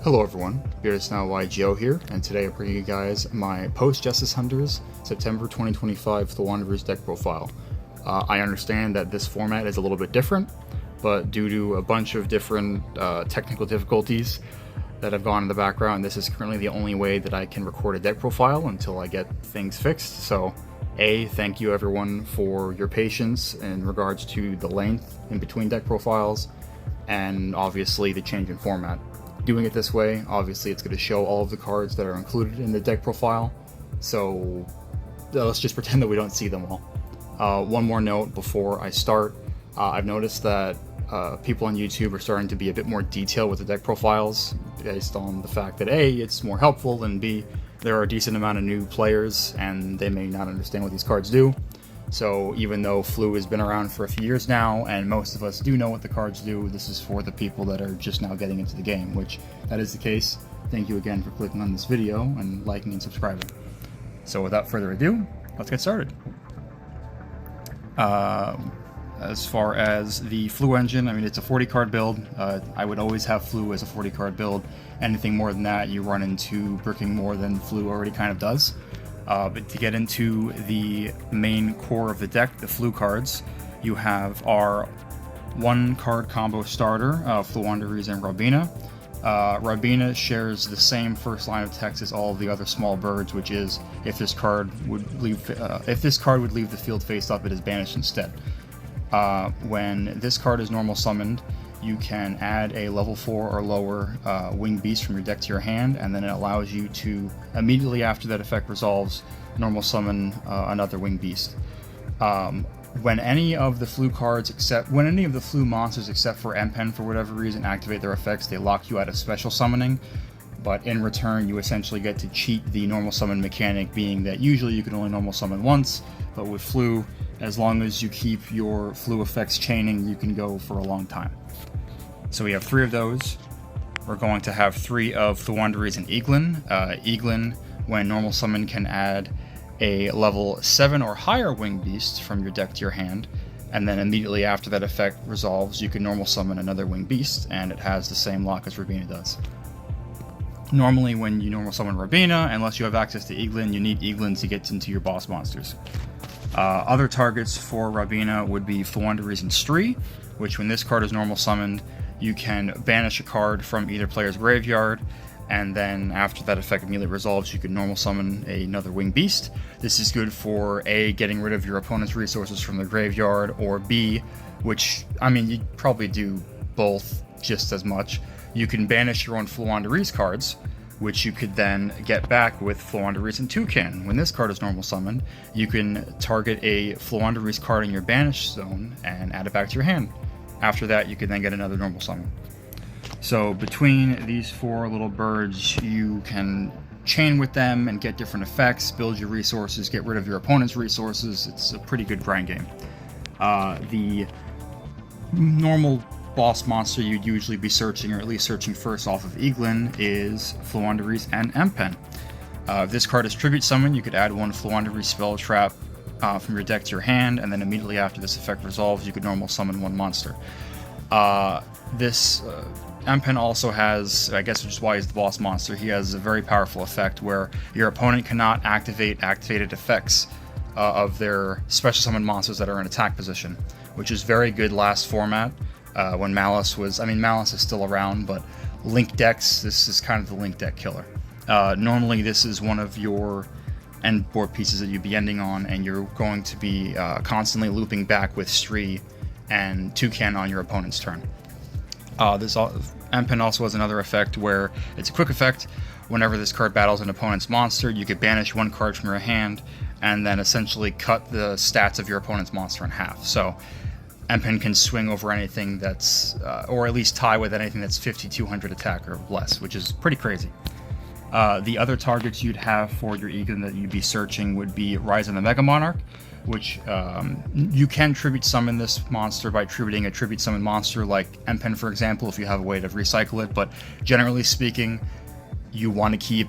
Hello everyone, Beardedsnowlygo'S here, and today I bring you guys my post-Justice Hunters September 2025 Floowandereeze deck profile. I understand that this format is a little bit different, but due to a bunch of different technical difficulties that have gone in the background, this is currently the only way that I can record a deck profile until I get things fixed. So, thank you everyone for your patience in regards to the length in between deck profiles, and obviously the change in format. Doing it this way, obviously it's going to show all of the cards that are included in the deck profile, so let's just pretend that we don't see them all. One more note before I start, I've noticed that people on YouTube are starting to be a bit more detailed with the deck profiles, based on the fact that A, it's more helpful, and B, there are a decent amount of new players and they may not understand what these cards do. So even though Flu has been around for a few years now, and most of us do know what the cards do, this is for the people that are just now getting into the game, which that is the case. Thank you again for clicking on this video and liking and subscribing. So without further ado, let's get started. As far as the Flu engine, I mean, it's a 40 card build. I would always have Flu as a 40 card build. Anything more than that, you run into bricking more than Flu already kind of does. But to get into the main core of the deck, the Flu cards, you have our 1-card combo starter, Floowandereeze and Robina. Robina shares the same first line of text as all of the other small birds, which is if this card would leave the field face up, it is banished instead. When this card is normal summoned, you can add a level 4 or lower winged beast from your deck to your hand, and then it allows you to, immediately after that effect resolves, normal summon another winged beast. When any of the Flu monsters except for M-Pen for whatever reason activate their effects, they lock you out of special summoning, but in return you essentially get to cheat the normal summon mechanic, being that usually you can only normal summon once, but with Flu, as long as you keep your Flu effects chaining, you can go for a long time. So we have 3 of those. We're going to have 3 of Floowandereeze and Eaglin. Eaglin, when normal summon, can add a level 7 or higher winged beast from your deck to your hand, and then immediately after that effect resolves, you can normal summon another winged beast, and it has the same lock as Robina does. Normally when you normal summon Robina, unless you have access to Eaglin, you need Eaglin to get into your boss monsters. Other targets for Robina would be Floowandereeze and Stree, which when this card is normal summoned, you can banish a card from either player's graveyard, and then after that effect immediately resolves, you can normal summon another winged beast. This is good for A, getting rid of your opponent's resources from the graveyard, or B, which, I mean, you probably do both just as much. You can banish your own Floowandereeze cards, which you could then get back with Floowandereeze and Toucan. When this card is normal summoned, you can target a Floowandereeze card in your banish zone and add it back to your hand. After that, you can then get another normal summon. So between these 4 little birds, you can chain with them and get different effects, build your resources, get rid of your opponent's resources. It's a pretty good grind game. The normal boss monster you'd usually be searching, or at least searching first off of Eaglin, is Floowandereeze and M-Pen. If this card is tribute summon, you could add 1 Floowandereeze spell trap from your deck to your hand, and then immediately after this effect resolves, you could normal summon 1 monster. This M-Pen also has, I guess which is why he's the boss monster, he has a very powerful effect where your opponent cannot activate activated effects of their special summon monsters that are in attack position, which is very good last format. When Malice was, I mean, Malice is still around, but Link decks, this is kind of the Link deck killer. Normally this is one of your end board pieces that you'd be ending on, and you're going to be constantly looping back with Stree and Toucan on your opponent's turn. This M-Pen also has another effect where it's a quick effect. Whenever this card battles an opponent's monster, you could banish 1 card from your hand and then essentially cut the stats of your opponent's monster in half. So M-Pen can swing over anything that's, or at least tie with anything that's 5200 attack or less, which is pretty crazy. The other targets you'd have for your Eaglin that you'd be searching would be Rise of the Mega Monarch, which you can tribute summon this monster by tributing a tribute summon monster like M-Pen, for example, if you have a way to recycle it, but generally speaking, you want to keep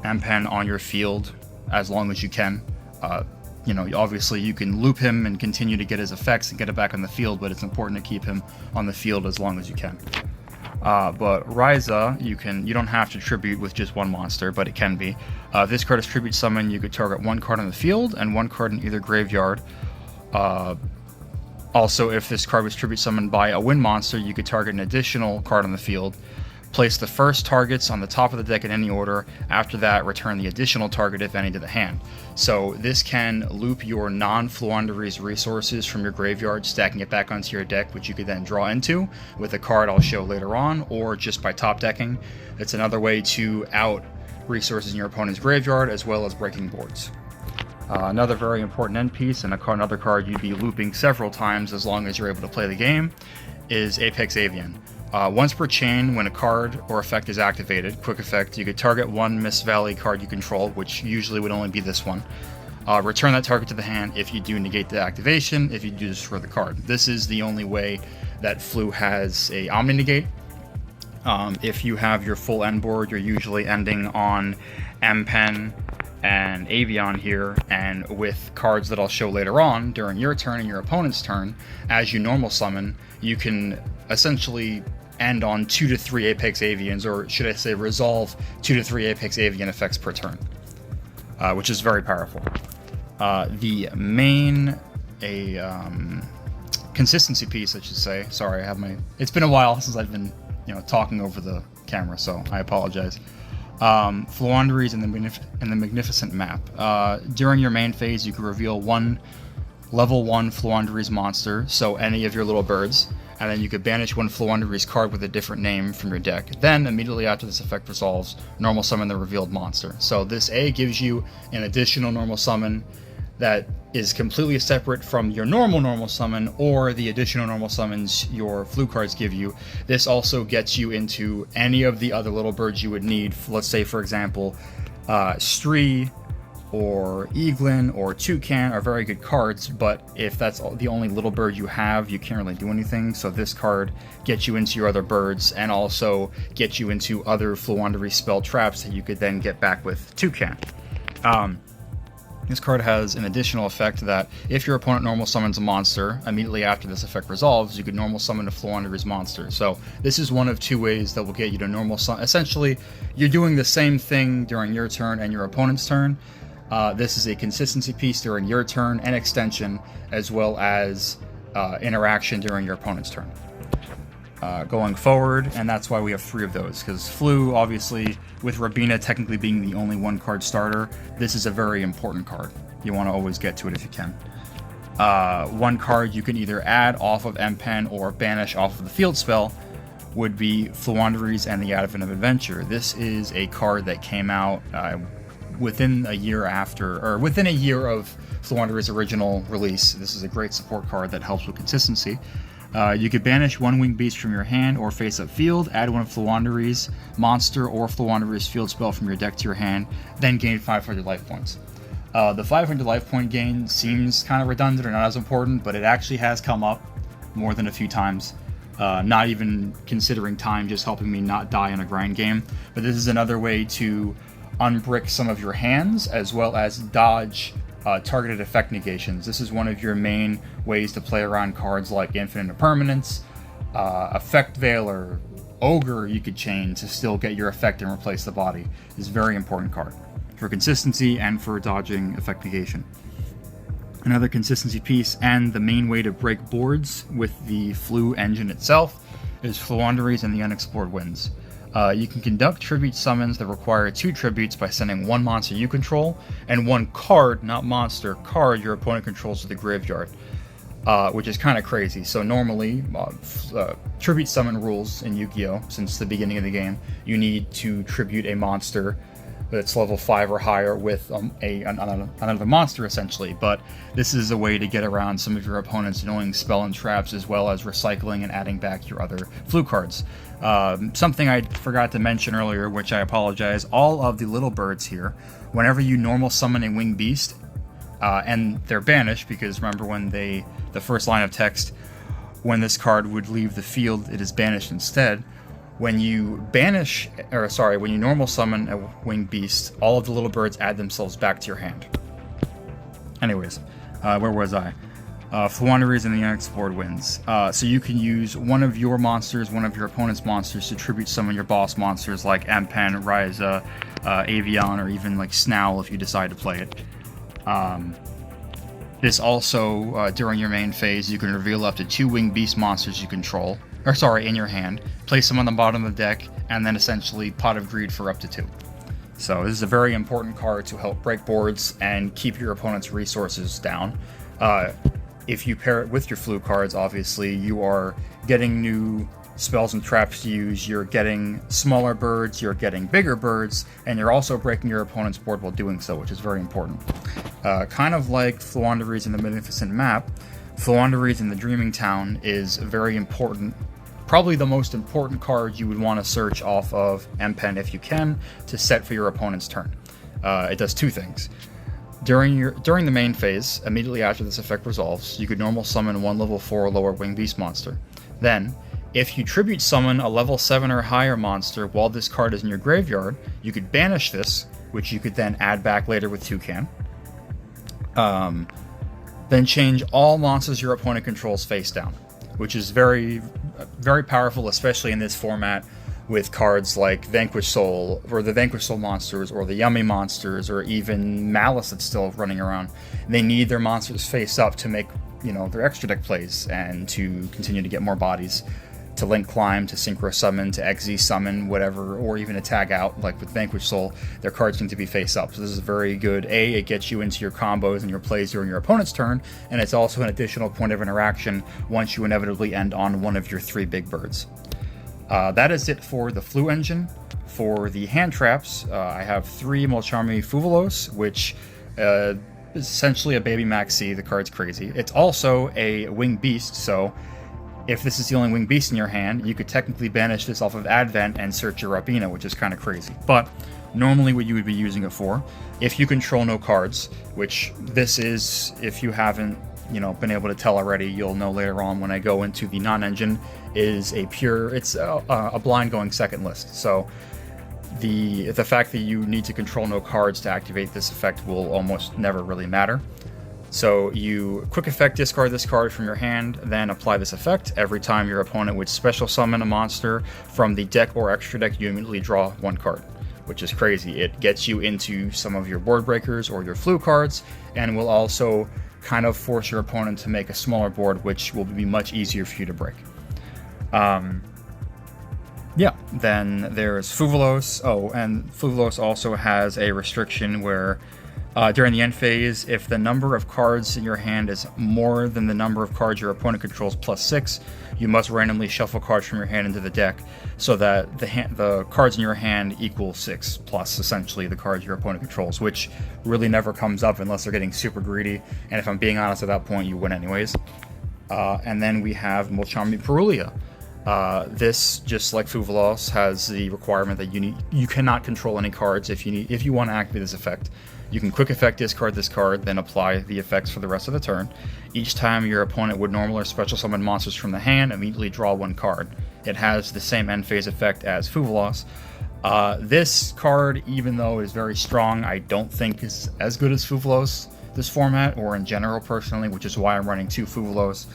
M-Pen on your field as long as you can. you know, obviously you can loop him and continue to get his effects and get it back on the field, but it's important to keep him on the field as long as you can. But Ryza, you don't have to tribute with just one monster, but it can be. This card is tribute summon. You could target one card on the field and one card in either graveyard. Also, if this card was tribute summoned by a win monster, you could target an additional card on the field. Place the first targets on the top of the deck in any order. After that, return the additional target, if any, to the hand. So this can loop your non-Floowandereeze resources from your graveyard, stacking it back onto your deck, which you could then draw into with a card I'll show later on, or just by top decking. It's another way to out resources in your opponent's graveyard, as well as breaking boards. Another very important end piece, and another card you'd be looping several times as long as you're able to play the game, is Apex Avian. Once per chain, when a card or effect is activated, quick effect, you could target one Mist Valley card you control, which usually would only be this one. Return that target to the hand. If you do, negate the activation. If you do, destroy the card. This is the only way that Flu has a Omni Negate. If you have your full end board, you're usually ending on M-Pen and Avian here, and with cards that I'll show later on, during your turn and your opponent's turn, as you normal summon, you can essentially end on 2 to 3 Apex Avians, or should I say resolve 2 to 3 Apex Avian effects per turn, which is very powerful. The main consistency piece, I should say. Sorry, it's been a while since I've been talking over the camera, so I apologize. Floowandereeze and the Magnificent map. During your main phase, you can reveal one level 1 Floowandereeze monster, so any of your little birds, and then you could banish one Floowandereeze card with a different name from your deck. Then, immediately after this effect resolves, normal summon the revealed monster. So this gives you an additional normal summon that is completely separate from your normal summon, or the additional normal summons your Flu cards give you. This also gets you into any of the other little birds you would need. Let's say, for example, Stree or Eaglin or Toucan are very good cards, but if that's the only little bird you have, you can't really do anything. So this card gets you into your other birds, and also gets you into other Floowandereeze spell traps that you could then get back with Toucan. This card has an additional effect that if your opponent normal summons a monster, immediately after this effect resolves, you could normal summon a Floowandereeze monster. So this is one of 2 ways that will get you to normal summon. Essentially, you're doing the same thing during your turn and your opponent's turn. This is a consistency piece during your turn and extension, as well as interaction during your opponent's turn. Going forward, and that's why we have 3 of those, because Flu, obviously, with Rabina technically being the only 1-card starter, this is a very important card. You want to always get to it if you can. One card you can either add off of M-Pen or banish off of the field spell would be Floowandereeze and the Advent of Adventure. This is a card that came out within a year of Floowandereeze's original release. This is a great support card that helps with consistency. You could banish one winged beast from your hand or face-up field, add one Floowandereeze monster or Floowandereeze field spell from your deck to your hand, then gain 500 life points. The 500 life point gain seems kind of redundant or not as important, but it actually has come up more than a few times. Not even considering time just helping me not die in a grind game, but this is another way to unbrick some of your hands, as well as dodge targeted effect negations. This is one of your main ways to play around cards like Infinite Impermanence, Effect Veiler, Ogre you could chain to still get your effect and replace the body. It's a very important card for consistency and for dodging effect negation. Another consistency piece, and the main way to break boards with the Flu engine itself, is Floowandereeze and the Unexplored Winds. You can conduct tribute summons that require 2 tributes by sending one monster you control and one card, not monster, card your opponent controls to the graveyard, which is kind of crazy. So normally, tribute summon rules in Yu-Gi-Oh! Since the beginning of the game, you need to tribute a monster that's level 5 or higher with another monster, essentially. But this is a way to get around some of your opponent's annoying spell and traps, as well as recycling and adding back your other Flu cards. Something I forgot to mention earlier, which I apologize, all of the little birds here, whenever you normal summon a winged beast, and they're banished, because remember when the first line of text, when this card would leave the field, it is banished instead. When you when you normal summon a winged beast, all of the little birds add themselves back to your hand. Anyways, where was I? Floowandereeze and the unexplored wins. So you can use one of your monsters, one of your opponent's monsters, to tribute summon your boss monsters like Empen, Ryza, Avion, or even like Snowl if you decide to play it. This also, during your main phase, you can reveal up to 2 winged beast monsters you control, in your hand, place them on the bottom of the deck, and then essentially Pot of Greed for up to 2. So this is a very important card to help break boards and keep your opponent's resources down. If you pair it with your Flu cards, obviously, you are getting new spells and traps to use, you're getting smaller birds, you're getting bigger birds, and you're also breaking your opponent's board while doing so, which is very important. Kind of like Floowandereeze in the Magnificent Map, Floowandereeze in the Dreaming Town is very important. Probably the most important card you would want to search off of Empen if you can, to set for your opponent's turn. It does 2 things. During the main phase, immediately after this effect resolves, you could normal summon 1 level 4 or lower winged beast monster. Then, if you tribute summon a level 7 or higher monster while this card is in your graveyard, you could banish this, which you could then add back later with Toucan. Then change all monsters your opponent controls face down, which is very, very powerful, especially in this format with cards like Vanquish Soul, or the Vanquish Soul monsters, or the Yummy monsters, or even Malice that's still running around. They need their monsters face up to make, their extra deck plays, and to continue to get more bodies, to Link Climb, to Synchro Summon, to XZ Summon, whatever, or even to tag out, like with Vanquish Soul, their cards need to be face up. So this is very good. It gets you into your combos and your plays during your opponent's turn, and it's also an additional point of interaction once you inevitably end on one of your 3 big birds. That is it for the Flu engine. For the hand traps, I have 3 Molcharmi Fuvalos, which is essentially a baby Maxi. The card's crazy. It's also a winged beast, so if this is the only winged beast in your hand, you could technically banish this off of Advent and search your Rapina, which is kind of crazy. But normally what you would be using it for, if you control no cards, which this is, if you haven't been able to tell already, you'll know later on when I go into the non-engine, is it's a blind going second list. So the fact that you need to control no cards to activate this effect will almost never really matter. So you quick effect discard this card from your hand, then apply this effect. Every time your opponent would special summon a monster from the deck or extra deck, you immediately draw 1 card, which is crazy. It gets you into some of your board breakers or your Flu cards, and will also kind of force your opponent to make a smaller board, which will be much easier for you to break. Then there's Fuvalos. And Fuvalos also has a restriction where during the end phase, if the number of cards in your hand is more than the number of cards your opponent controls plus 6, you must randomly shuffle cards from your hand into the deck so that the cards in your hand equal 6 plus essentially the cards your opponent controls, which really never comes up unless they're getting super greedy, and if I'm being honest, at that point you win anyways. And then we have Molcharmi Perulia. This, just like Fuvalos, has the requirement that you cannot control any cards if you want to activate this effect. You can quick effect discard this card, then apply the effects for the rest of the turn. Each time your opponent would normal or special summon monsters from the hand, immediately draw 1 card. It has the same end phase effect as Fuvalos. This card, even though it is very strong, I don't think is as good as Fuvalos this format, or in general personally, which is why I'm running 3 Fuvalos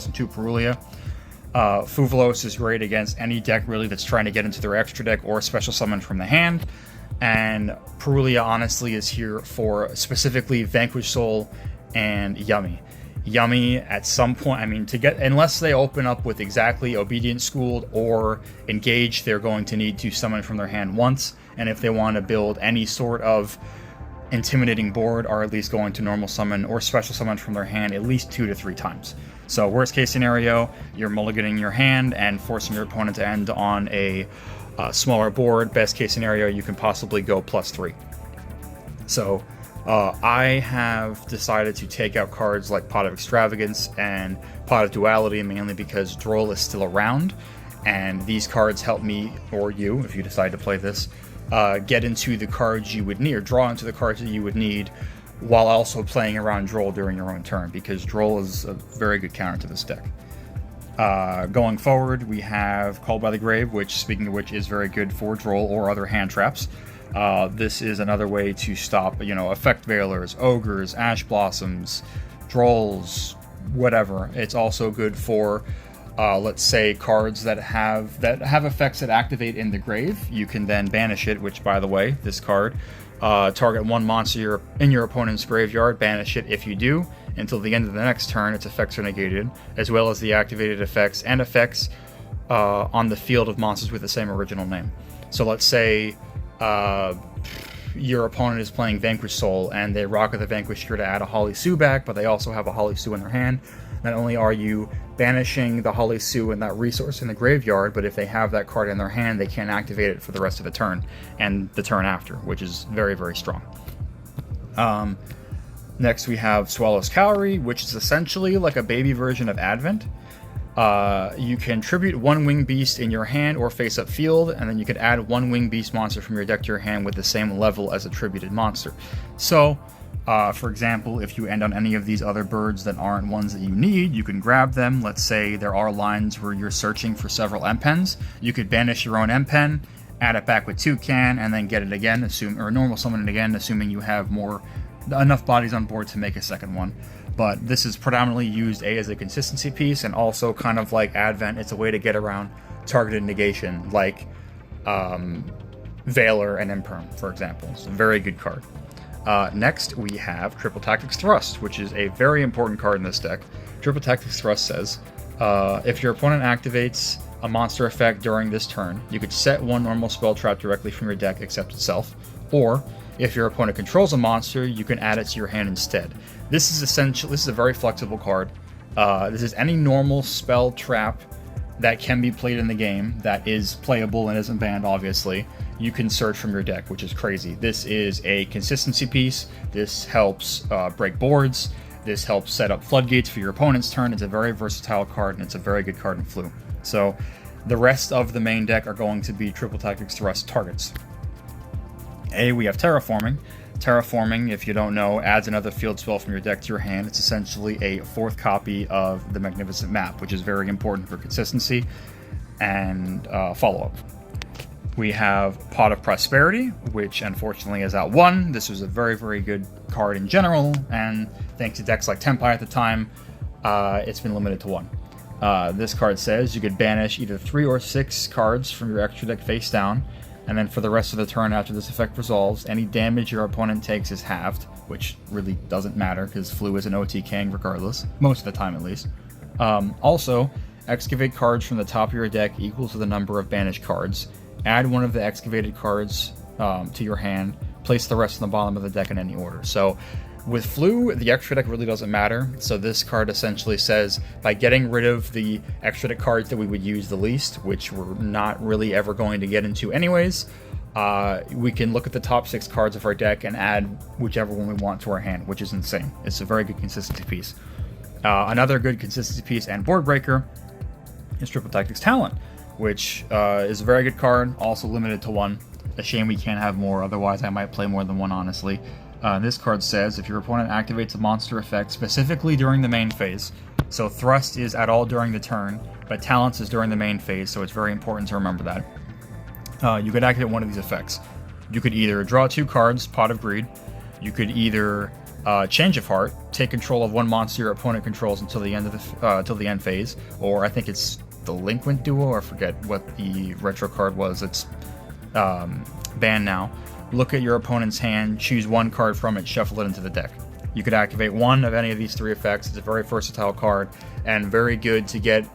and 2 Perulia. Fuvalos is great against any deck really that's trying to get into their extra deck or special summon from the hand, and Perulia honestly is here for specifically Vanquish Soul and Yummy. Yummy at some point, unless they open up with exactly Obedient Schooled or Engage, they're going to need to summon from their hand once, and if they want to build any sort of intimidating board, are at least going to normal summon or special summon from their hand at least 2 to 3 times. So worst case scenario, you're mulliganing your hand and forcing your opponent to end on a smaller board. Best case scenario, you can possibly go +3. So I have decided to take out cards like Pot of Extravagance and Pot of Duality, mainly because Droll is still around, and these cards help me, or you, if you decide to play this, get into the cards you would need, or draw into the cards that you would need, while also playing around Droll during your own turn, because Droll is a very good counter to this deck. Going forward, we have Called by the Grave, which, speaking of which, is very good for Droll or other hand traps. This is another way to stop, effect veilers, ogres, ash blossoms, trolls, whatever. It's also good for, let's say, cards that have effects that activate in the grave. You can then banish it, which, by the way, this card, target one monster in your opponent's graveyard, banish it if you do, until the end of the next turn its effects are negated, as well as the activated effects and effects on the field of monsters with the same original name. So let's say your opponent is playing Vanquish Soul and they rock with the Vanquisher to add a Holly Sue back, but they also have a Holly Sue in their hand. Not only are you banishing the Holly Sue and that resource in the graveyard, but if they have that card in their hand, they can't activate it for the rest of the turn and the turn after, which is very, very strong. Next we have Swallow's Calorie, which is essentially like a baby version of Advent. You can tribute one winged beast in your hand or face-up field, and then you could add one winged beast monster from your deck to your hand with the same level as a tributed monster. So, for example, if you end on any of these other birds that aren't ones that you need, you can grab them. Let's say there are lines where you're searching for several M-Pens. You could banish your own M-Pen, add it back with Toucan, and then get it again, or normal summon it again, assuming you have enough bodies on board to make a second one. But this is predominantly used as a consistency piece, and also kind of like Advent, it's a way to get around targeted negation, like Veiler and Imperm, for example. It's a very good card. Next, we have Triple Tactics Thrust, which is a very important card in this deck. Triple Tactics Thrust says, if your opponent activates a monster effect during this turn, you could set one normal spell trap directly from your deck except itself, or if your opponent controls a monster, you can add it to your hand instead. This is a very flexible card. This is any normal spell trap that can be played in the game that is playable and isn't banned, obviously. You can search from your deck, which is crazy. This is a consistency piece. This helps break boards. This helps set up floodgates for your opponent's turn. It's a very versatile card, and it's a very good card in Flu. So the rest of the main deck are going to be Triple Tactics Thrust targets. We have Terraforming. Terraforming, if you don't know, adds another field spell from your deck to your hand. It's essentially a fourth copy of the Magnificent Map, which is very important for consistency and follow-up. We have Pot of Prosperity, which unfortunately is out 1. This was a very, very good card in general, and thanks to decks like Tempai at the time, it's been limited to 1. This card says you could banish either 3 or 6 cards from your extra deck face down, and then for the rest of the turn after this effect resolves, any damage your opponent takes is halved, which really doesn't matter because Flu is an OTKing regardless, most of the time at least. Also, excavate cards from the top of your deck equal to the number of banished cards. Add one of the excavated cards to your hand, place the rest on the bottom of the deck in any order. So with Flu, the extra deck really doesn't matter. So this card essentially says, by getting rid of the extra deck cards that we would use the least, which we're not really ever going to get into anyways, we can look at the top 6 cards of our deck and add whichever one we want to our hand, which is insane. It's a very good consistency piece. Another good consistency piece and board breaker is Triple Tactics Talent, which is a very good card, also limited to 1. A shame we can't have more, otherwise I might play more than 1, honestly. This card says, if your opponent activates a monster effect specifically during the main phase, so Thrust is at all during the turn, but Talents is during the main phase, so it's very important to remember that. You could activate one of these effects. You could either draw 2 cards, Pot of Greed. You could either Change of Heart, take control of one monster your opponent controls until the end of till the end phase, or I think it's Delinquent Duel, I forget what the retro card was. It's banned now. Look at your opponent's hand, choose one card from it, shuffle it into the deck. You could activate one of any of these 3 effects. It's a very versatile card and very good to get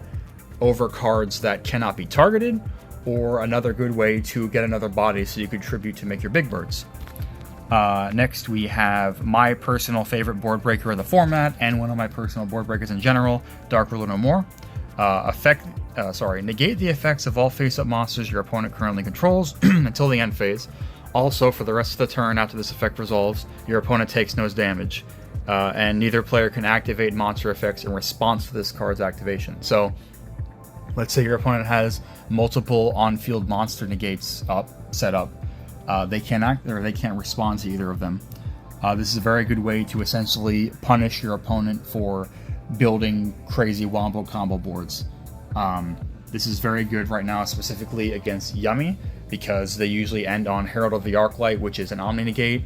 over cards that cannot be targeted, or another good way to get another body so you could tribute to make your big birds. Next we have my personal favorite board breaker of the format, and one of my personal board breakers in general, Dark Ruler No More. Negate the effects of all face-up monsters your opponent currently controls until the end phase. Also, for the rest of the turn after this effect resolves, your opponent takes no damage, and neither player can activate monster effects in response to this card's activation. So, let's say your opponent has multiple on-field monster negates set up. They can't respond to either of them. This is a very good way to essentially punish your opponent for building crazy wombo combo boards. This is very good right now, specifically against Yummy, because they usually end on Herald of the Arclight, which is an Omni Negate,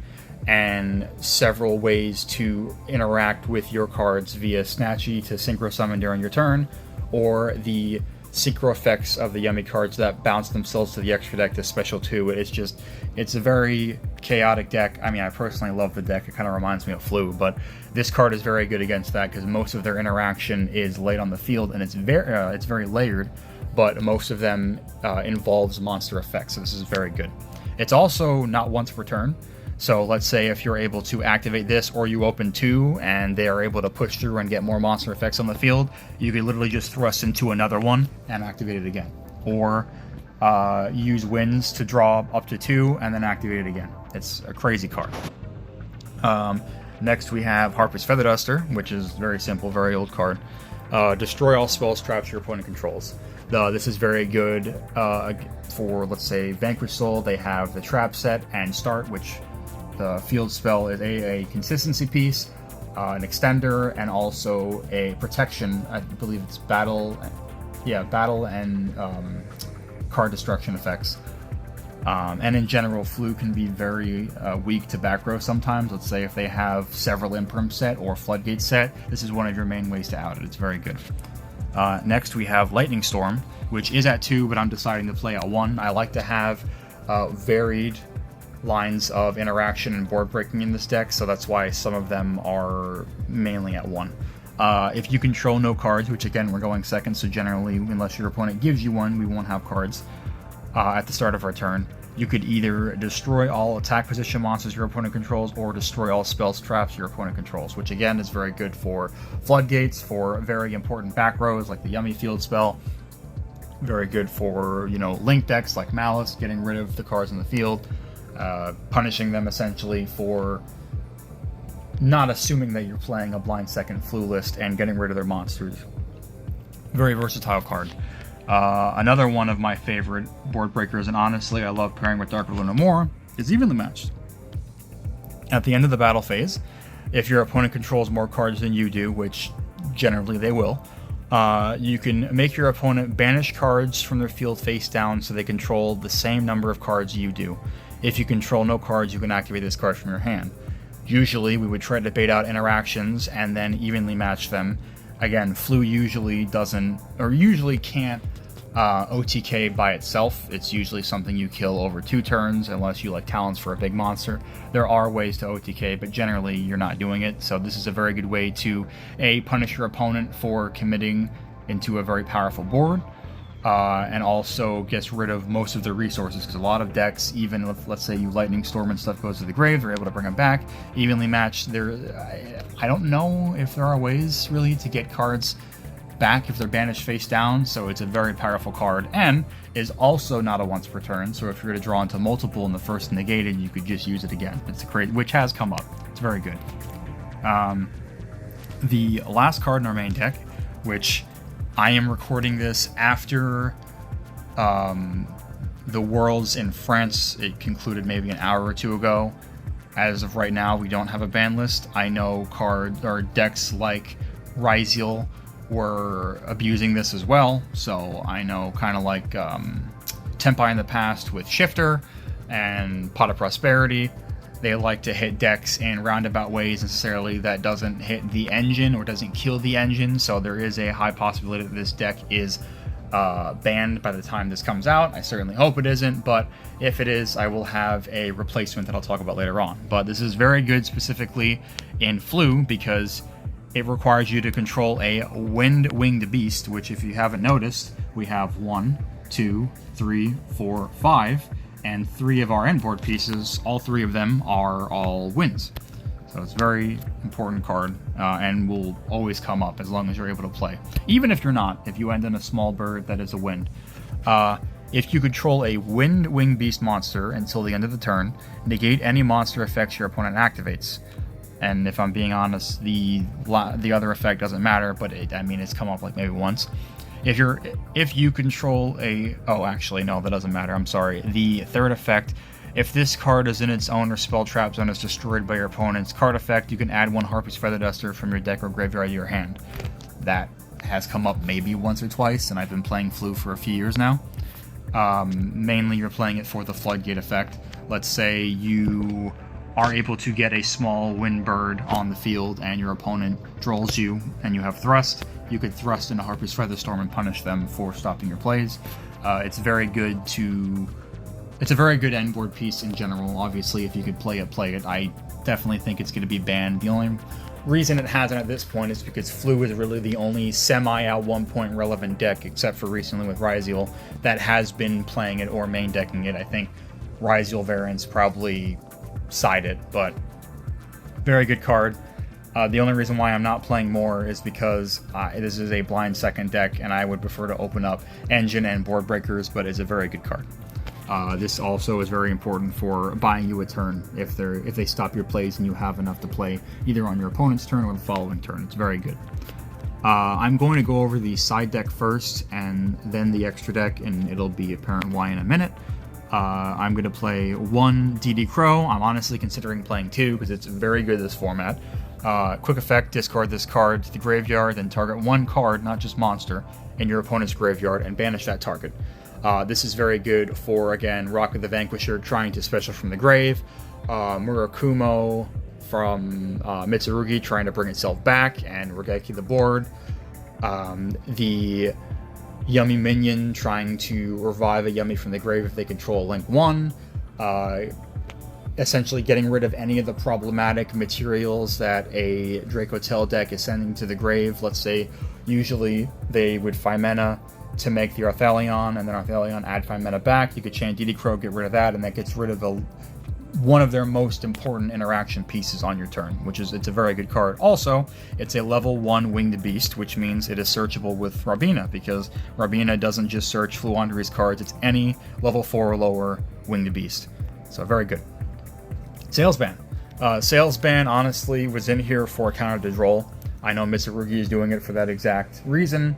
and several ways to interact with your cards via Snatchy to Synchro Summon during your turn, or the synchro effects of the Yummy cards that bounce themselves to the extra deck to special 2. It's a very chaotic deck. I mean, I personally love the deck. It kind of reminds me of Flu, but this card is very good against that because most of their interaction is late on the field, and it's very layered, but most of them involves monster effects, so this is very good. It's also not once per turn. So let's say if you're able to activate this, or you open 2 and they are able to push through and get more monster effects on the field, you could literally just thrust into another one and activate it again. Or use Winds to draw up to 2 and then activate it again. It's a crazy card. Next we have Harpy's Feather Duster, which is very simple, very old card. Destroy all spells, traps your opponent controls. This is very good for, let's say, Vanquish Soul. They have the Trap set and Start, which the field spell is a consistency piece, an extender, and also a protection. I believe it's battle and card destruction effects. And in general, Flu can be very weak to back row sometimes. Let's say if they have several Imperm set or Floodgates set, this is one of your main ways to out it. It's very good. Next we have Lightning Storm, which is at 2, but I'm deciding to play at 1. I like to have varied lines of interaction and board breaking in this deck, so that's why some of them are mainly at 1. If you control no cards, which again we're going second, so generally unless your opponent gives you one, we won't have cards at the start of our turn. You could either destroy all attack position monsters your opponent controls, or destroy all spells, traps your opponent controls, which again is very good for Floodgates, for very important back rows like the Yummy Field spell. Very good for, link decks like Malice, getting rid of the cards in the field. Punishing them essentially for not assuming that you're playing a blind second Flu list and getting rid of their monsters. Very versatile card. Another one of my favorite board breakers, and honestly I love pairing with Dark Luna more, is Evenly Matched. At the end of the battle phase, if your opponent controls more cards than you do, which generally they will, you can make your opponent banish cards from their field face down so they control the same number of cards you do. If you control no cards, you can activate this card from your hand. Usually, we would try to bait out interactions and then evenly match them. Again, Flu usually can't OTK by itself. It's usually something you kill over 2 turns, unless you like talents for a big monster. There are ways to OTK, but generally you're not doing it. So this is a very good way to, A, punish your opponent for committing into a very powerful board, and also gets rid of most of their resources, because a lot of decks, even if, let's say you Lightning Storm and stuff goes to the grave, they're able to bring them back. Evenly matched, I don't know if there are ways really to get cards back if they're banished face down, so it's a very powerful card, and is also not a once per turn, so if you're to draw into multiple and the first negated, you could just use it again. It's great, which has come up. It's very good. The last card in our main deck, which I am recording this after the Worlds in France. It concluded maybe an hour or 2 ago. As of right now, we don't have a ban list. I know cards or decks like Ryziel were abusing this as well, so I know kind of like Tempai in the past with Shifter and Pot of Prosperity. They like to hit decks in roundabout ways necessarily that doesn't hit the engine or doesn't kill the engine, so there is a high possibility that this deck is banned by the time this comes out. I certainly hope it isn't, but if it is, I will have a replacement that I'll talk about later on. But this is very good specifically in Flu because it requires you to control a Wind-Winged Beast, which if you haven't noticed, we have 1, 2, 3, 4, 5, and 3 of our end board pieces, all 3 of them are all winds. So it's a very important card, and will always come up as long as you're able to play. Even if you're not, if you end in a small bird that is a wind. If you control a Wind-Winged Beast monster until the end of the turn, negate any monster effects your opponent activates. And if I'm being honest, the other effect doesn't matter, but it's come up like maybe once. If you control actually no, that doesn't matter. I'm sorry. The third effect, if this card is in its own or spell trap zone is destroyed by your opponent's card effect, you can add 1 Harpy's Feather Duster from your deck or graveyard to your hand. That has come up maybe once or twice, and I've been playing Flu for a few years now. Mainly you're playing it for the Floodgate effect. Let's say you are able to get a small wind bird on the field and your opponent drolls you and you have thrust. You could thrust in a Harpy's Featherstorm and punish them for stopping your plays. It's very good to... It's a very good end board piece in general. Obviously, if you could play it, play it. I definitely think it's going to be banned. The only reason it hasn't at this point is because Flu is really the only semi-at 1 point relevant deck, except for recently with Ryzeal, that has been playing it or main decking it. I think Ryzeal variants probably side it, but very good card. The only reason why I'm not playing more is because this is a blind second deck, and I would prefer to open up Engine and Board Breakers, but it's a very good card. This also is very important for buying you a turn if they stop your plays and you have enough to play either on your opponent's turn or the following turn. It's very good. I'm going to go over the side deck first and then the extra deck, and it'll be apparent why in a minute. I'm going to play one DD Crow. I'm honestly considering playing two because it's very good this format. Quick effect, discard this card to the graveyard, then target one card, not just monster, in your opponent's graveyard and banish that target. This is very good for, again, Rock of the Vanquisher trying to special from the grave, Murakumo from Mitsurugi trying to bring itself back and Regeki the board, the Yummy minion trying to revive a Yummy from the grave if they control a Link 1, essentially getting rid of any of the problematic materials that a Dracotel deck is sending to the grave. Let's say usually they would 5 mana to make the Arthalion, and then Arthalion add 5 mana back. You could chain DD Crow, get rid of that, and that gets rid of one of their most important interaction pieces on your turn, it's a very good card. Also, it's a level 1 Winged Beast, which means it is searchable with Rabina, because Rabina doesn't just search Floowandereeze cards, it's any level 4 or lower Winged Beast. So very good. Sales ban. Sales ban honestly was in here for a counter to Droll. I know Mitsurugi is doing it for that exact reason.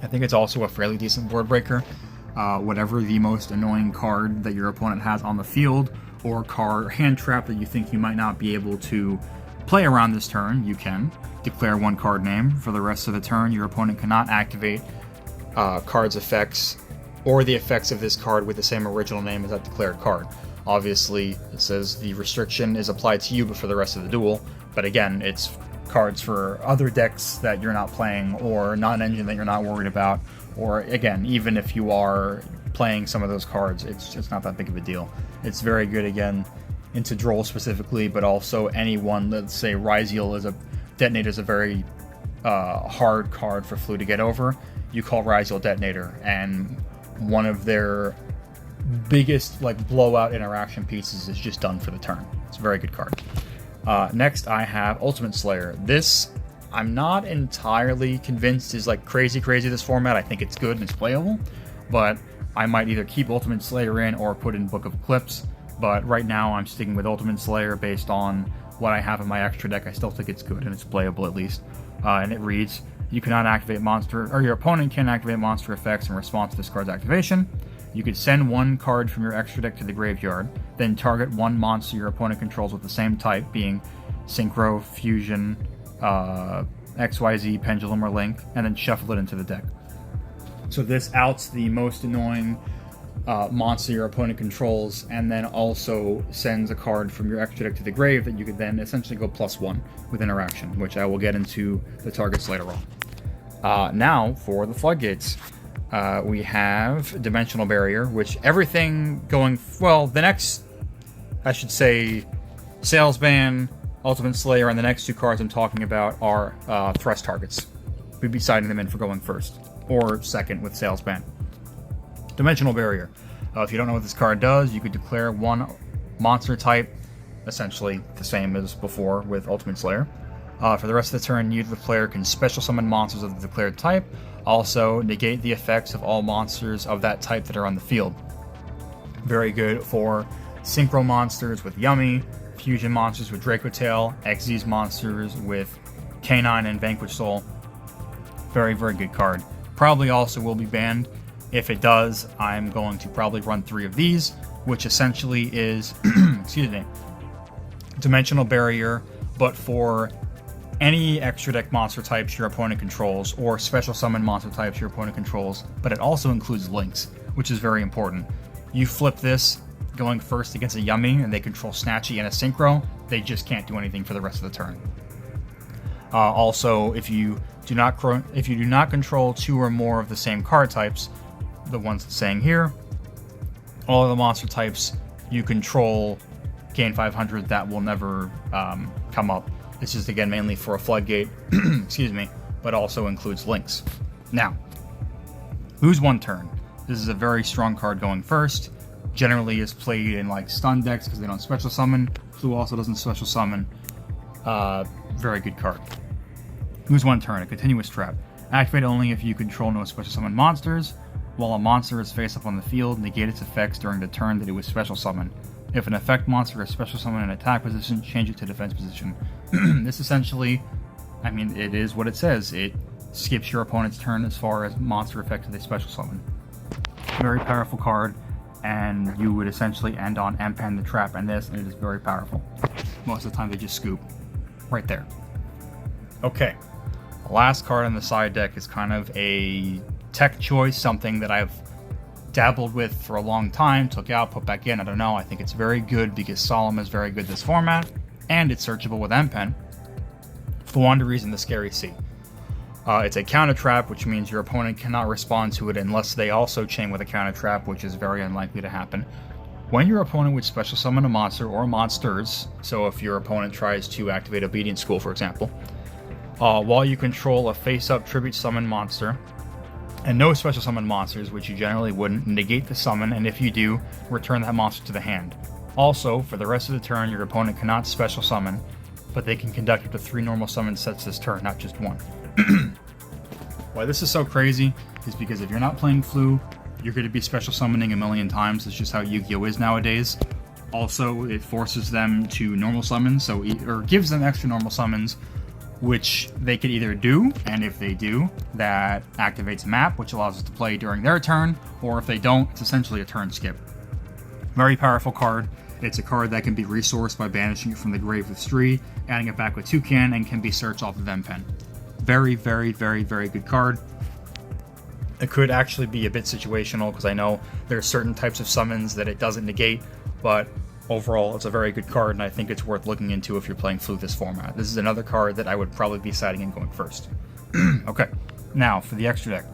I think it's also a fairly decent board breaker. Whatever the most annoying card that your opponent has on the field, or card hand trap that you think you might not be able to play around this turn, you can declare one card name. For the rest of the turn, your opponent cannot activate card's effects or the effects of this card with the same original name as that declared card. Obviously, it says the restriction is applied to you, but for the rest of the duel. But again, it's cards for other decks that you're not playing, or non-engine that you're not worried about, or again, even if you are playing some of those cards, it's not that big of a deal. It's very good, again, into Droll specifically, but also anyone. Let's say Ryzeal Detonator is a very hard card for Flu to get over. You call Ryzeal Detonator, and one of their biggest blowout interaction pieces is just done for the turn. It's a very good card. Next, I have Ultimate Slayer. This, I'm not entirely convinced is crazy this format. I think it's good and it's playable, but I might either keep Ultimate Slayer in or put in Book of Clips. But right now, I'm sticking with Ultimate Slayer based on what I have in my extra deck. I still think it's good and it's playable at least. And it reads: you cannot activate monster, or your opponent can activate monster effects in response to this card's activation. You could send one card from your extra deck to the graveyard, then target one monster your opponent controls with the same type, being Synchro, Fusion, XYZ, Pendulum, or Link, and then shuffle it into the deck. So this outs the most annoying monster your opponent controls, and then also sends a card from your extra deck to the grave that you could then essentially go +1 with interaction, which I will get into the targets later on. Now for the Floodgates. We have Dimensional Barrier, which everything going... Well, the next, I should say, Sales Ban, Ultimate Slayer, and the next two cards I'm talking about are thrust targets. We'd be siding them in for going first, or second with Sales Ban. Dimensional Barrier. If you don't know what this card does, you could declare one monster type, essentially the same as before with Ultimate Slayer. For the rest of the turn, you, the player, can special summon monsters of the declared type. Also, negate the effects of all monsters of that type that are on the field. Very good for Synchro monsters with Yummy, Fusion monsters with Dracotail, Xyz monsters with Canine and Vanquish Soul. Very good card. Probably also will be banned. If it does, I'm going to probably run 3 of these, which essentially is, excuse me, Dimensional Barrier, but for any extra deck monster types your opponent controls, or special summon monster types your opponent controls, but it also includes links, which is very important. You flip this going first against a Yummy, and they control Snatchy and a Synchro, they just can't do anything for the rest of the turn. Also, if you do not control 2 or more of the same card types, the ones it's saying here, all of the monster types you control gain 500. That will never come up. This is again mainly for a Floodgate, excuse me, but also includes links. Now, lose 1 turn. This is a very strong card going first. Generally is played in like stun decks because they don't special summon. Flu also doesn't special summon. Very good card. Lose 1 turn, a continuous trap. Activate only if you control no special summon monsters. While a monster is face up on the field, negate its effects during the turn that it was special summoned. If an effect monster is special summoned in attack position, change it to defense position. This essentially, I mean, it is what it says. It skips your opponent's turn as far as monster effects that they special summon. Very powerful card, and you would essentially end on Empen the trap and this, and it is very powerful. Most of the time they just scoop. Right there. Okay. The last card on the side deck is kind of a tech choice, something that I've dabbled with for a long time, took out, put back in, I don't know. I think it's very good because Solemn is very good this format, and it's searchable with Empen. Floowandereeze in the Scary Sea. It's a counter trap, which means your opponent cannot respond to it unless they also chain with a counter trap, which is very unlikely to happen. When your opponent would special summon a monster or monsters, so if your opponent tries to activate Obedience School, for example, while you control a face-up tribute summon monster, and no special summon monsters, which you generally wouldn't, negate the summon, and if you do, return that monster to the hand. Also, for the rest of the turn, your opponent cannot special summon, but they can conduct up to 3 normal summon sets this turn, not just 1. Why this is so crazy is because if you're not playing Flu, you're going to be special summoning a million times. It's just how Yu-Gi-Oh! Is nowadays. Also, it forces them to normal summon, or gives them extra normal summons, which they could either do, and if they do, that activates map, which allows us to play during their turn, or if they don't, it's essentially a turn skip. Very powerful card. It's a card that can be resourced by banishing it from the grave with Stree, adding it back with Toucan, and can be searched off of Empen. Very, very, very, very good card. It could actually be a bit situational, because I know there are certain types of summons that it doesn't negate, but overall it's a very good card, and I think it's worth looking into if you're playing Flu this format. This is another card that I would probably be siding in going first. Okay, now for the extra deck.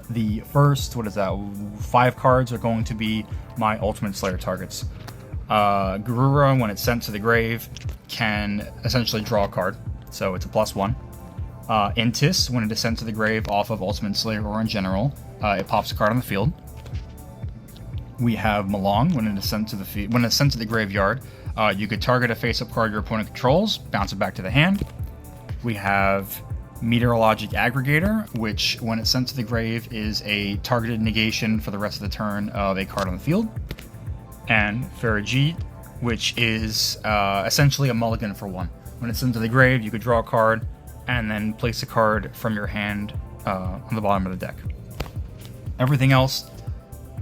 The first, 5 cards are going to be my Ultimate Slayer targets. Garura, when it's sent to the grave, can essentially draw a card, so it's a +1. Intis, when it is sent to the grave off of Ultimate Slayer or in general, it pops a card on the field. We have Malong, when it is sent to the graveyard, you could target a face-up card your opponent controls, bounce it back to the hand. We have Meteorologic Aggregator, which, when it's sent to the grave, is a targeted negation for the rest of the turn of a card on the field. And Farajit, which is essentially a mulligan for 1. When it's sent to the grave, you could draw a card, and then place a card from your hand on the bottom of the deck. Everything else,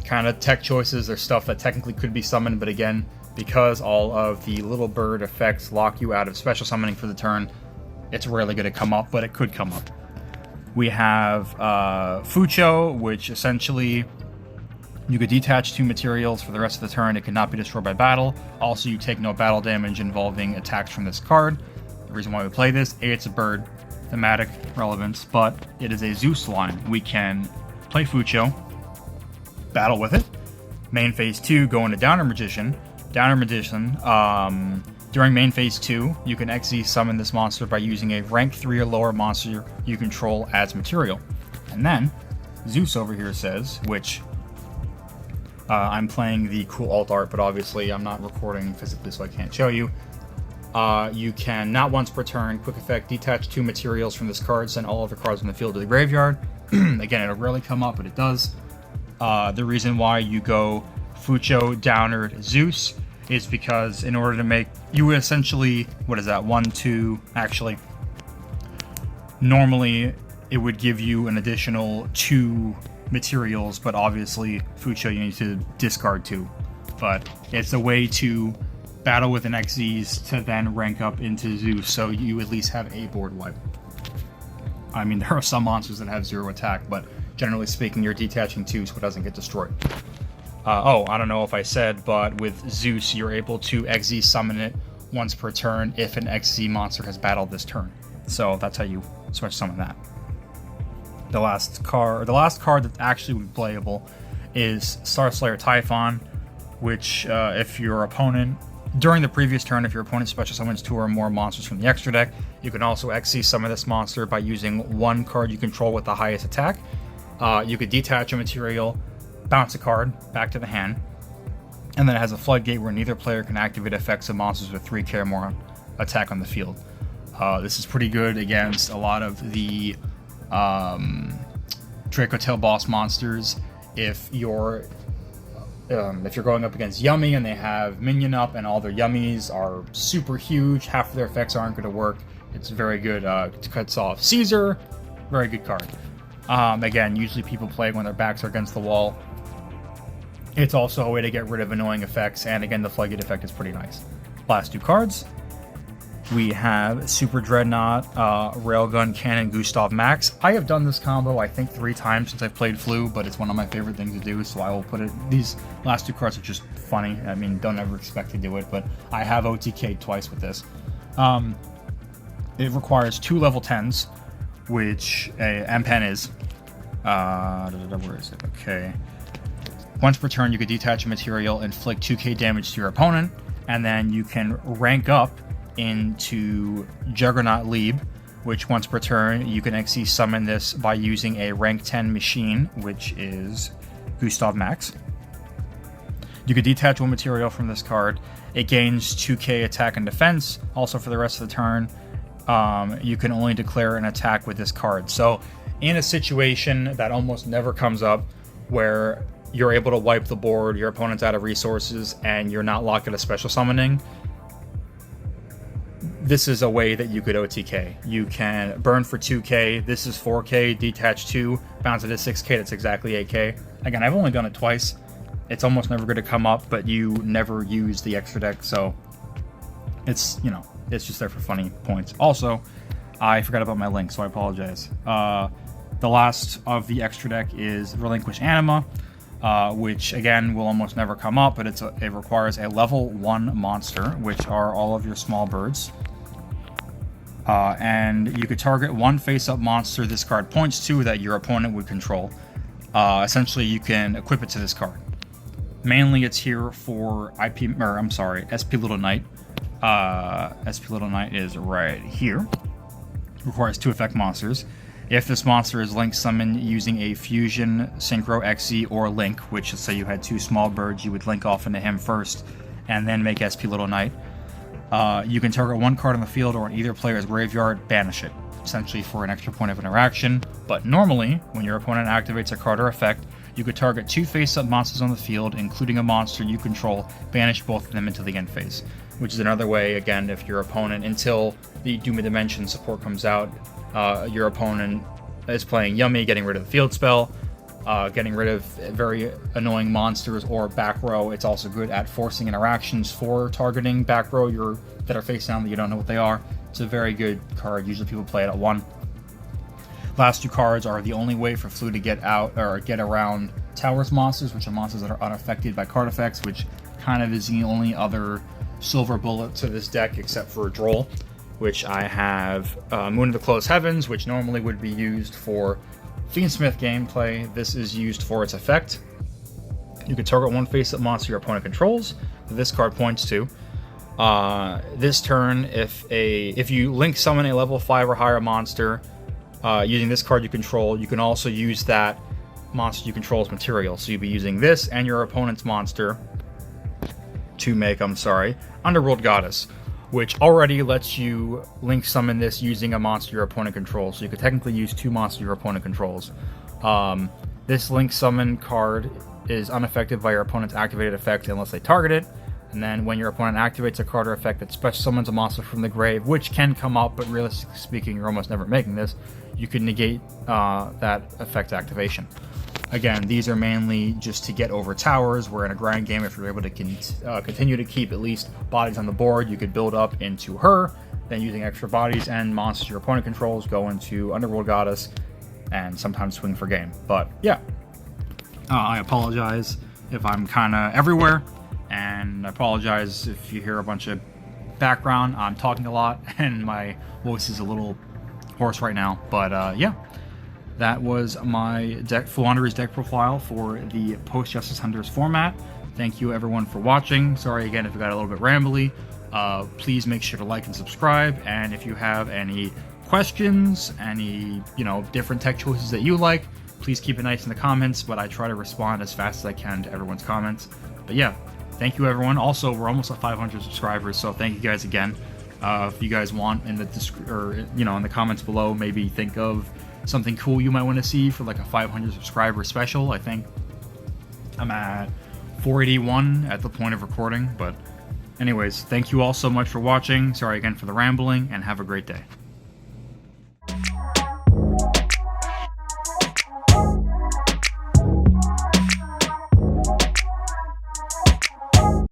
kind of tech choices. There's stuff that technically could be summoned, but again, because all of the little bird effects lock you out of special summoning for the turn, it's rarely going to come up, but it could come up. We have Fucho, which essentially you could detach 2 materials for the rest of the turn. It cannot be destroyed by battle. Also, you take no battle damage involving attacks from this card. The reason why we play this, A, it's a bird, thematic relevance, but it is a Zeus line. We can play Fucho, battle with it. Main phase 2, go into Downer Magician. Downer Magician, during main phase 2, you can XZ summon this monster by using a rank 3 or lower monster you control as material. And then, Zeus over here says, which I'm playing the cool alt art, but obviously I'm not recording physically, so I can't show you. You can, not once per turn, quick effect, detach 2 materials from this card, send all other cards in the field to the graveyard. Again, it'll rarely come up, but it does. The reason why you go Fucho, Downer, Zeus is because in order to make, you would essentially, 1, 2, actually, normally it would give you an additional 2 materials, but obviously Fucho you need to discard 2. But it's a way to battle with an XZs to then rank up into Zeus, so you at least have a board wipe. I mean, there are some monsters that have 0 attack, but generally speaking, you're detaching 2 so it doesn't get destroyed. Oh, I don't know if I said, but with Zeus, you're able to XZ summon it once per turn if an XZ monster has battled this turn. So that's how you switch summon that. The last card that's actually would be playable is Starslayer Typhon, which if your opponent, during the previous turn, if your opponent special summons 2 or more monsters from the extra deck, you can also XC summon this monster by using 1 card you control with the highest attack. You could detach a material, bounce a card back to the hand, and then it has a Floodgate where neither player can activate effects of monsters with 3k or more attack on the field. This is pretty good against a lot of the Draco Tail boss monsters. If you're going up against Yummy and they have Minion up and all their Yummies are super huge, half of their effects aren't going to work. It's very good. Cuts off Caesar, very good card. Again, usually people play when their backs are against the wall. It's also a way to get rid of annoying effects, and again, the Floodgate effect is pretty nice. Last 2 cards. We have Super Dreadnought, Railgun Cannon, Gustav Max. I have done this combo, I think, 3 times since I've played Flu, but it's one of my favorite things to do, so I will put it... These last 2 cards are just funny. I mean, don't ever expect to do it, but I have OTK'd twice with this. It requires 2 level 10s, which M-Pen is. Where is it? Okay. Once per turn, you could detach a material, inflict 2k damage to your opponent, and then you can rank up into Juggernaut Lieb, which once per turn, you can XC summon this by using a rank 10 machine, which is Gustav Max. You could detach 1 material from this card. It gains 2k attack and defense. Also, for the rest of the turn, you can only declare an attack with this card. So, in a situation that almost never comes up, where you're able to wipe the board, your opponent's out of resources, and you're not locked at a special summoning, this is a way that you could OTK. You can burn for 2k, this is 4k, detach 2, bounce it to 6k, that's exactly 8k. Again, I've only done it twice. It's almost never going to come up, but you never use the extra deck, so it's, you know, it's just there for funny points. Also, I forgot about my link, so I apologize. The last of the extra deck is Relinquish Anima, which again will almost never come up, but it requires a level 1 monster, which are all of your small birds. And you could target 1 face-up monster this card points to that your opponent would control. Essentially, you can equip it to this card. Mainly, it's here for SP Little Knight. SP Little Knight is right here. Requires 2 effect monsters. If this monster is link summoned using a Fusion, Synchro, XE, or Link, which, let's say you had 2 small birds, you would link off into him first, and then make SP Little Knight. You can target 1 card on the field or in either player's graveyard, banish it, essentially for an extra point of interaction. But normally, when your opponent activates a card or effect, you could target 2 face-up monsters on the field, including a monster you control, banish both of them into the end phase. Which is another way, again, if your opponent, until the Doom of Dimension support comes out, your opponent is playing Yummy, getting rid of the field spell, getting rid of very annoying monsters or back row. It's also good at forcing interactions for targeting back row that are face down that you don't know what they are. It's a very good card. Usually people play it at 1. Last 2 cards are the only way for Flu to get out or get around Towers monsters, which are monsters that are unaffected by card effects, which kind of is the only other silver bullet to this deck except for Droll, which I have Moon of the Closed Heavens, which normally would be used for Fiendsmith gameplay. This is used for its effect. You can target 1 face-up monster your opponent controls that this card points to. This turn, if you link summon a level 5 or higher monster using this card you control, you can also use that monster you control as material. So you'll be using this and your opponent's monster to make, Underworld Goddess, which already lets you link summon this using a monster your opponent controls. So you could technically use 2 monsters your opponent controls. This link summon card is unaffected by your opponent's activated effect unless they target it. And then when your opponent activates a card or effect that special summons a monster from the grave, which can come up, but realistically speaking, you're almost never making this, you can negate that effect activation. Again, these are mainly just to get over towers, where in a grind game, if you're able to continue to keep at least bodies on the board, you could build up into her, then using extra bodies and monsters your opponent controls, go into Underworld Goddess, and sometimes swing for game. But yeah, I apologize if I'm kind of everywhere, and I apologize if you hear a bunch of background. I'm talking a lot, and my voice is a little hoarse right now. But yeah, that was my Floowandereeze deck profile for the Post-Justice Hunters format. Thank you everyone for watching. Sorry again if it got a little bit rambly. Please make sure to like and subscribe, and if you have any questions, any different tech choices that you like, please keep it nice in the comments, but I try to respond as fast as I can to everyone's comments. But yeah, thank you everyone. Also, we're almost at 500 subscribers, so thank you guys again. If you guys want in the in the comments below, maybe think of something cool you might want to see for like a 500 subscriber special. I think I'm at 481 at the point of recording, but anyways, thank you all so much for watching. Sorry again for the rambling, and have a great day.